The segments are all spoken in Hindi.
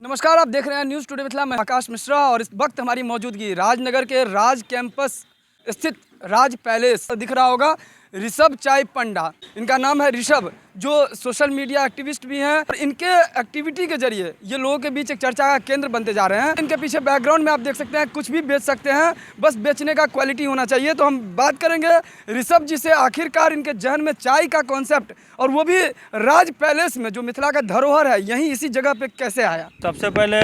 नमस्कार, आप देख रहे हैं न्यूज़ टुडे मिथिला। मैं आकाश मिश्रा और इस वक्त हमारी मौजूदगी राजनगर के राज कैंपस स्थित राज पैलेस दिख रहा होगा। ऋषभ चाय पंडा इनका नाम है। ऋषभ जो सोशल मीडिया एक्टिविस्ट भी हैं और इनके एक्टिविटी के जरिए ये लोगों के बीच एक चर्चा का केंद्र बनते जा रहे हैं। इनके पीछे बैकग्राउंड में आप देख सकते हैं, कुछ भी बेच सकते हैं, बस बेचने का क्वालिटी होना चाहिए। तो हम बात करेंगे ऋषभ जी से, आखिरकार इनके जहन में चाय का कॉन्सेप्ट और वो भी राज पैलेस में, जो मिथिला का धरोहर है, यहीं इसी जगह पे कैसे आया। सबसे पहले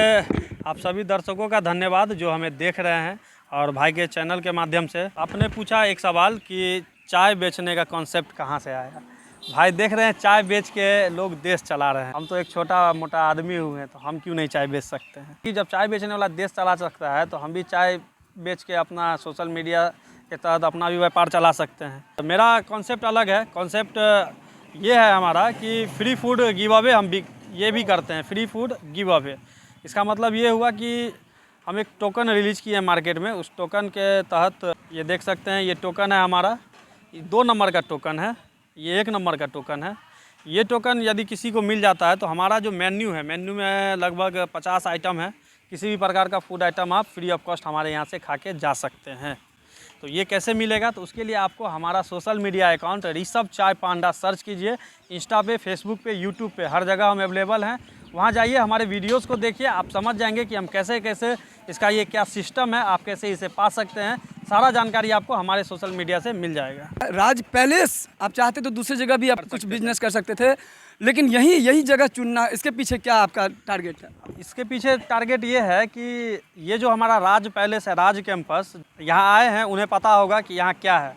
आप सभी दर्शकों का धन्यवाद जो हमें देख रहे हैं और भाई के चैनल के माध्यम से। आपने पूछा एक सवाल कि चाय बेचने का कॉन्सेप्ट कहाँ से आया। भाई देख रहे हैं चाय बेच के लोग देश चला रहे हैं। हम तो एक छोटा मोटा आदमी हुए हैं, तो हम क्यों नहीं चाय बेच सकते हैं। कि जब चाय बेचने वाला देश चला सकता है तो हम भी चाय बेच के अपना सोशल मीडिया के तहत अपना भी व्यापार चला सकते हैं। तो मेरा कॉन्सेप्ट अलग है। कॉन्सेप्ट ये है हमारा कि फ्री फूड गिव अवे हम भी ये भी करते हैं। फ्री फूड गिव अवे, इसका मतलब ये हुआ कि हम एक टोकन रिलीज़ किए हैं मार्केट में। उस टोकन के तहत ये देख सकते हैं, ये टोकन है हमारा, 2 नंबर का टोकन है, ये 1 नंबर का टोकन है। ये टोकन यदि किसी को मिल जाता है तो हमारा जो मेन्यू है, मेन्यू में लगभग 50 आइटम है। किसी भी प्रकार का फूड आइटम आप फ्री ऑफ कॉस्ट हमारे यहाँ से खा के जा सकते हैं। तो ये कैसे मिलेगा, तो उसके लिए आपको हमारा सोशल मीडिया अकाउंट ऋषभ चाय पांडा सर्च कीजिए। इंस्टा पे, फेसबुक पे, यूट्यूब पे, हर जगह हम अवेलेबल हैं। वहाँ जाइए, हमारे वीडियोस को देखिए, आप समझ जाएंगे कि हम कैसे कैसे इसका ये क्या सिस्टम है, आप कैसे इसे पा सकते हैं। सारा जानकारी आपको हमारे सोशल मीडिया से मिल जाएगा। राज पैलेस आप चाहते तो दूसरी जगह भी आप कुछ बिजनेस कर सकते थे, लेकिन यही जगह चुनना, इसके पीछे क्या आपका टारगेट है। इसके पीछे टारगेट ये है कि ये जो हमारा राज पैलेस है, राज कैंपस, यहाँ आए हैं उन्हें पता होगा कि यहाँ क्या है।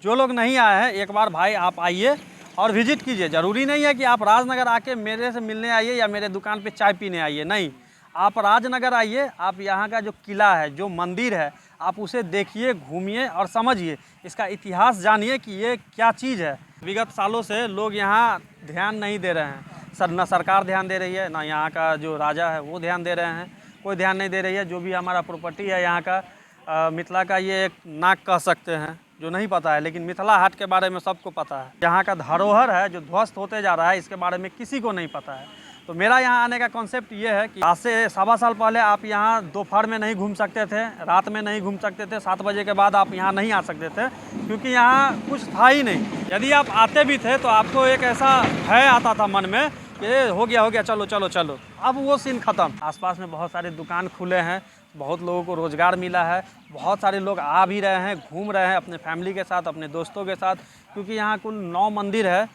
जो लोग नहीं आए हैं, एक बार भाई आप आइए और विजिट कीजिए। ज़रूरी नहीं है कि आप राजनगर आके मेरे से मिलने आइए या मेरे दुकान पे चाय पीने आइए, नहीं। आप राजनगर आइए, आप यहाँ का जो किला है, जो मंदिर है, आप उसे देखिए, घूमिए और समझिए, इसका इतिहास जानिए कि ये क्या चीज़ है। विगत सालों से लोग यहाँ ध्यान नहीं दे रहे हैं। न सरकार ध्यान दे रही है, ना यहाँ का जो राजा है वो ध्यान दे रहे हैं। कोई ध्यान नहीं दे रही है। जो भी हमारा प्रॉपर्टी है यहाँ का, मिथिला का ये एक नाक कह सकते हैं, जो नहीं पता है, लेकिन मिथिला हाट के बारे में सबको पता है। यहाँ का धरोहर है जो ध्वस्त होते जा रहा है, इसके बारे में किसी को नहीं पता है। तो मेरा यहाँ आने का कॉन्सेप्ट ये है कि आज से 1.25 साल पहले आप यहाँ दोपहर में नहीं घूम सकते थे, रात में नहीं घूम सकते थे, 7 बजे के बाद आप यहाँ नहीं आ सकते थे, क्योंकि यहाँ कुछ था ही नहीं। यदि आप आते भी थे तो आपको एक ऐसा भय आता था मन में कि हो गया चलो चलो चलो। अब वो सीन ख़त्म। आसपास में बहुत सारे दुकान खुले हैं, बहुत लोगों को रोज़गार मिला है, बहुत सारे लोग आ भी रहे हैं, घूम रहे हैं अपने फैमिली के साथ, अपने दोस्तों के साथ, क्योंकि यहाँ कुल 9 मंदिर है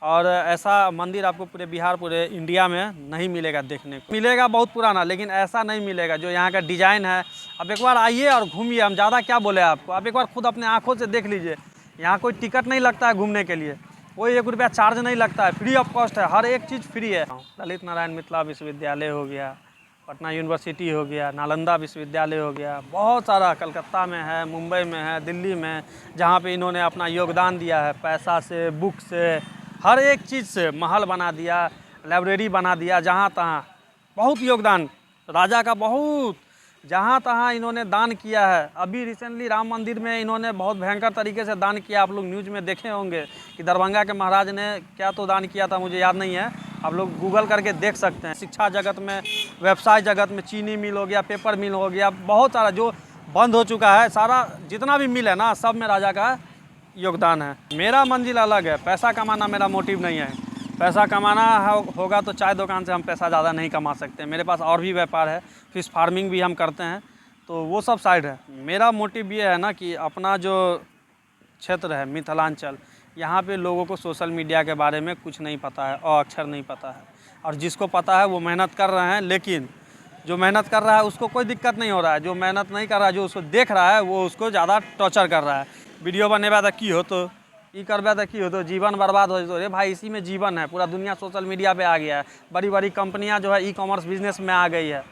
और ऐसा मंदिर आपको पूरे बिहार, पूरे इंडिया में नहीं मिलेगा देखने को। मिलेगा बहुत पुराना, लेकिन ऐसा नहीं मिलेगा जो यहाँ का डिज़ाइन है। अब एक बार आइए और घूमिए, हम ज़्यादा क्या बोले आपको, आप एक बार खुद अपने आँखों से देख लीजिए। यहाँ कोई टिकट नहीं लगता है घूमने के लिए, कोई 1 रुपया चार्ज नहीं लगता है, फ्री ऑफ कॉस्ट है, हर एक चीज़ फ्री है। ललित नारायण मिथिला विश्वविद्यालय हो गया, पटना यूनिवर्सिटी हो गया, नालंदा विश्वविद्यालय हो गया, बहुत सारा कलकत्ता में है, मुंबई में है, दिल्ली में, जहाँ पे इन्होंने अपना योगदान दिया है, पैसा से, बुक से, हर एक चीज़ से। महल बना दिया, लाइब्रेरी बना दिया, जहाँ तहाँ बहुत योगदान राजा का, बहुत जहाँ तहाँ इन्होंने दान किया है। अभी रिसेंटली राम मंदिर में इन्होंने बहुत भयंकर तरीके से दान किया। आप लोग न्यूज़ में देखे होंगे कि दरभंगा के महाराज ने क्या तो दान किया था, मुझे याद नहीं है, आप लोग गूगल करके देख सकते हैं। शिक्षा जगत में, व्यवसाय जगत में, चीनी मिल हो गया, पेपर मिल हो गया, बहुत सारा जो बंद हो चुका है, सारा जितना भी मिल है ना, सब में राजा का योगदान है। मेरा मंजिल अलग है, पैसा कमाना मेरा मोटिव नहीं है। पैसा कमाना होगा तो चाय दुकान से हम पैसा ज़्यादा नहीं कमा सकते। मेरे पास और भी व्यापार है, फिश फार्मिंग भी हम करते हैं, तो वो सब साइड है। मेरा मोटिव ये है ना कि अपना जो क्षेत्र है मिथिलांचल, यहाँ पे लोगों को सोशल मीडिया के बारे में कुछ नहीं पता है और अक्षर नहीं पता है, और जिसको पता है वो मेहनत कर रहे हैं। लेकिन जो मेहनत कर रहा है उसको कोई दिक्कत नहीं हो रहा है, जो मेहनत नहीं कर रहा है, जो उसको देख रहा है, वो उसको ज़्यादा टॉर्चर कर रहा है। वीडियो बनेबा तो की हो, तो ये करबा तो की हो, तो जीवन बर्बाद हो। अरे भाई, इसी में जीवन है। पूरा दुनिया सोशल मीडिया पे आ गया है। बड़ी बड़ी कंपनियां जो है ई कॉमर्स बिजनेस में आ गई है,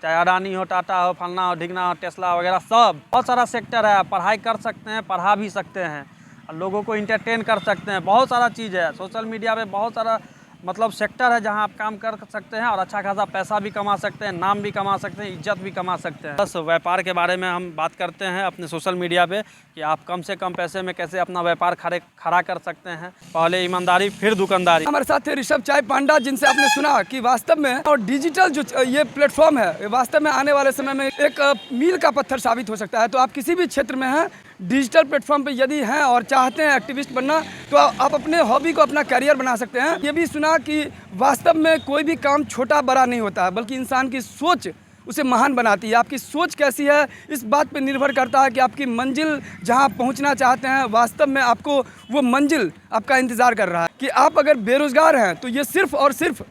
चाहे अडानी हो, टाटा हो, फलना हो, ढिगना हो, टेस्ला वगैरह, सब बहुत सारा सेक्टर है। पढ़ाई कर सकते हैं, पढ़ा भी सकते हैं, और लोगों को इंटरटेन कर सकते हैं। बहुत सारा चीज़ है सोशल मीडिया पे, बहुत सारा मतलब सेक्टर है जहां आप काम कर सकते हैं और अच्छा खासा पैसा भी कमा सकते हैं, नाम भी कमा सकते हैं, इज्जत भी कमा सकते हैं। बस व्यापार के बारे में हम बात करते हैं अपने सोशल मीडिया पे कि आप कम से कम पैसे में कैसे अपना व्यापार खड़ा कर सकते हैं। पहले ईमानदारी फिर दुकानदारी। हमारे साथ थे ऋषभ चाय पांडा, जिनसे आपने सुना कि वास्तव में और डिजिटल जो ये प्लेटफॉर्म है, वास्तव में आने वाले समय में एक मील का पत्थर साबित हो सकता है। तो आप किसी भी क्षेत्र में हैं, डिजिटल प्लेटफॉर्म पे यदि हैं और चाहते हैं एक्टिविस्ट बनना, तो आप अपने हॉबी को अपना करियर बना सकते हैं। ये भी सुना कि वास्तव में कोई भी काम छोटा बड़ा नहीं होता है, बल्कि इंसान की सोच उसे महान बनाती है। आपकी सोच कैसी है इस बात पे निर्भर करता है कि आपकी मंजिल जहां आप पहुंचना चाहते हैं, वास्तव में आपको वो मंजिल आपका इंतज़ार कर रहा है। कि आप अगर बेरोजगार हैं तो ये सिर्फ और सिर्फ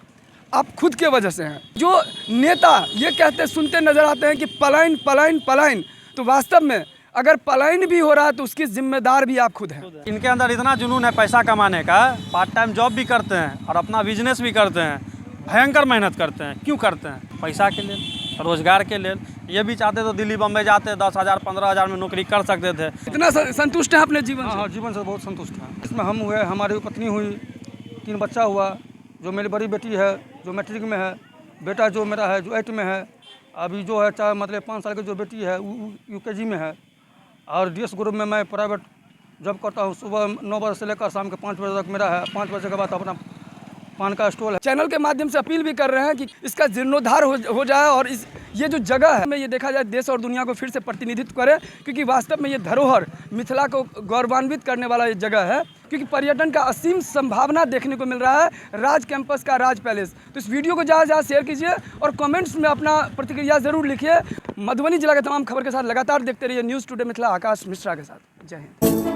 आप खुद के वजह से हैं। जो नेता ये कहते सुनते नजर आते हैं कि पलायन पलायन पलायन, तो वास्तव में अगर पलायन भी हो रहा है तो उसकी जिम्मेदार भी आप खुद हैं। इनके अंदर इतना जुनून है पैसा कमाने का, पार्ट टाइम जॉब भी करते हैं और अपना बिजनेस भी करते हैं, भयंकर मेहनत करते हैं। क्यों करते हैं? पैसा के लिए, रोजगार के लिए। ये भी चाहते तो दिल्ली बम्बई जाते, 10,000 15,000 में नौकरी कर सकते थे। इतना संतुष्ट है अपने जीवन से? हाँ, जीवन से बहुत संतुष्ट हैं। इसमें हम हुए, हमारी पत्नी हुई, 3 बच्चा हुआ। जो मेरी बड़ी बेटी है जो मैट्रिक में है, बेटा जो मेरा है जो 8 में है, अभी जो है चाहे मतलब 5 साल की जो बेटी है वो UKG में है। और DS ग्रुप में मैं प्राइवेट जॉब करता हूँ। सुबह 9 बजे से लेकर शाम के 5 बजे तक मेरा है। 5 बजे के बाद अपना पान का स्टॉल है। चैनल के माध्यम से अपील भी कर रहे हैं कि इसका जीर्णोद्धार हो जाए और ये जो जगह है में ये देखा जाए देश और दुनिया को फिर से प्रतिनिधित्व करे, क्योंकि वास्तव में ये धरोहर मिथिला को गौरवान्वित करने वाला ये जगह है। क्योंकि पर्यटन का असीम संभावना देखने को मिल रहा है राज कैंपस का राज पैलेस। तो इस वीडियो को ज़्यादा शेयर कीजिए और कमेंट्स में अपना प्रतिक्रिया ज़रूर लिखिए। मधुबनी जिला के तमाम खबर के साथ लगातार देखते रहिए न्यूज़ टुडे मिथिला। आकाश मिश्रा के साथ। जय हिंद।